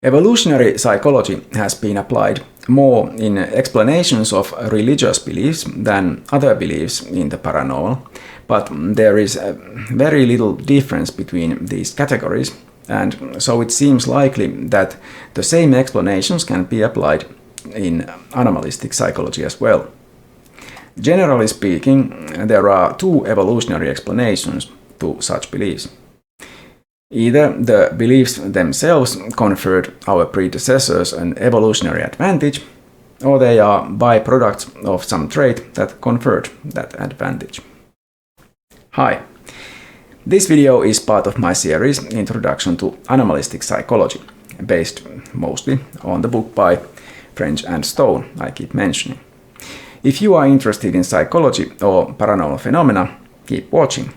Evolutionary psychology has been applied more in explanations of religious beliefs than other beliefs in the paranormal, but there is very little difference between these categories, and so it seems likely that the same explanations can be applied in anomalistic psychology as well. Generally speaking, there are two evolutionary explanations to such beliefs. Either the beliefs themselves conferred our predecessors an evolutionary advantage, or they are byproducts of some trait that conferred that advantage. Hi, this video is part of my series Introduction to Anomalistic Psychology, based mostly on the book by French and Stone I keep mentioning. If you are interested in psychology or paranormal phenomena, keep watching.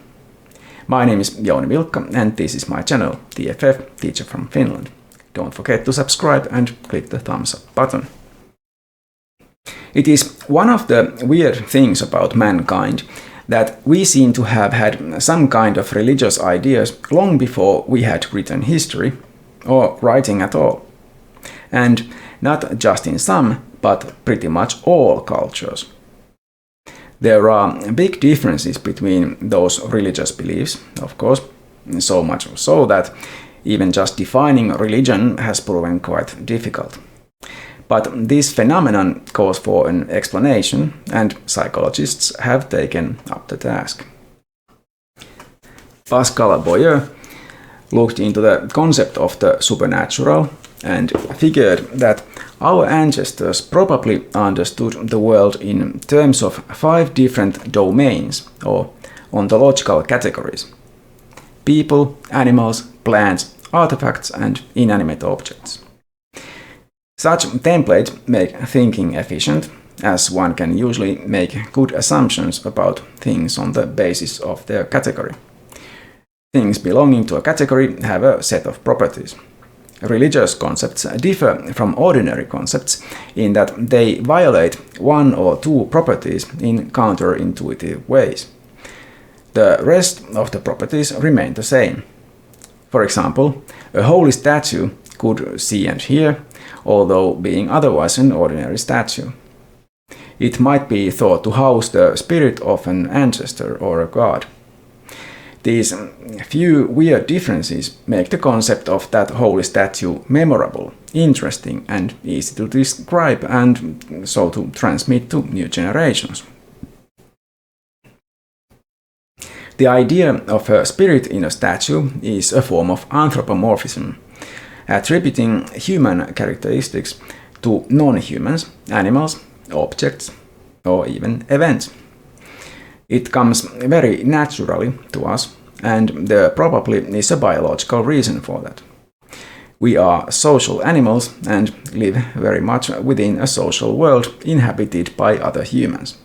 My name is Jouni Vilkka and this is my channel, TFF, Teacher from Finland. Don't forget to subscribe and click the thumbs up button. It is one of the weird things about mankind that we seem to have had some kind of religious ideas long before we had written history, or writing at all. And not just in some, but pretty much all cultures. There are big differences between those religious beliefs, of course, so much so that even just defining religion has proven quite difficult. But this phenomenon calls for an explanation, and psychologists have taken up the task. Pascal Boyer looked into the concept of the supernatural and figured that our ancestors probably understood the world in terms of 5 different domains or ontological categories: people, animals, plants, artifacts, and inanimate objects. Such templates make thinking efficient, as one can usually make good assumptions about things on the basis of their category. Things belonging to a category have a set of properties. Religious concepts differ from ordinary concepts in that they violate 1 or 2 properties in counterintuitive ways. The rest of the properties remain the same. For example, a holy statue could see and hear, although being otherwise an ordinary statue. It might be thought to house the spirit of an ancestor or a god. These few weird differences make the concept of that holy statue memorable, interesting, and easy to describe and so to transmit to new generations. The idea of a spirit in a statue is a form of anthropomorphism, attributing human characteristics to non-humans, animals, objects, or even events. It comes very naturally to us, and there probably is a biological reason for that. We are social animals and live very much within a social world inhabited by other humans.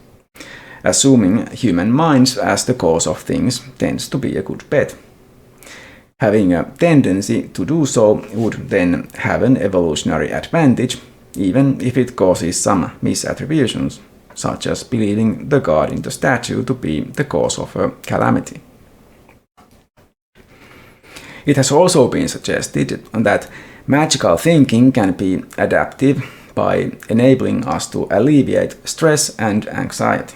Assuming human minds as the cause of things tends to be a good bet. Having a tendency to do so would then have an evolutionary advantage, even if it causes some misattributions, such as believing the god in the statue to be the cause of a calamity. It has also been suggested that magical thinking can be adaptive by enabling us to alleviate stress and anxiety.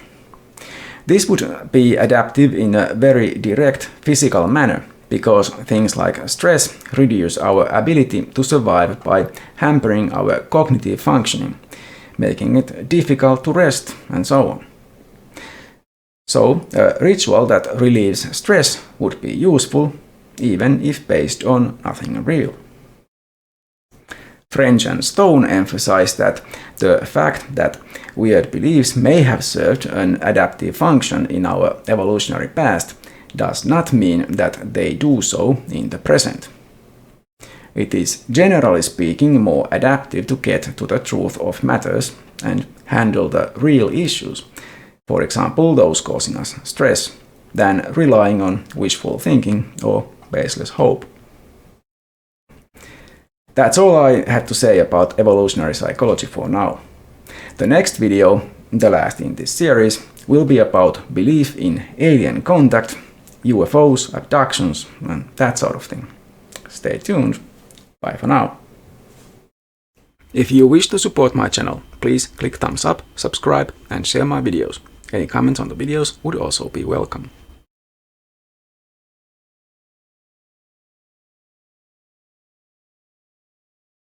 This would be adaptive in a very direct physical manner, because things like stress reduce our ability to survive by hampering our cognitive functioning, making it difficult to rest, and so on. So, a ritual that relieves stress would be useful, even if based on nothing real. French and Stone emphasize that the fact that weird beliefs may have served an adaptive function in our evolutionary past does not mean that they do so in the present. It is, generally speaking, more adaptive to get to the truth of matters and handle the real issues, for example those causing us stress, than relying on wishful thinking or baseless hope. That's all I had to say about evolutionary psychology for now. The next video, the last in this series, will be about belief in alien contact, UFOs, abductions, and that sort of thing. Stay tuned. Bye for now. If you wish to support my channel, please click thumbs up, subscribe and share my videos. Any comments on the videos would also be welcome.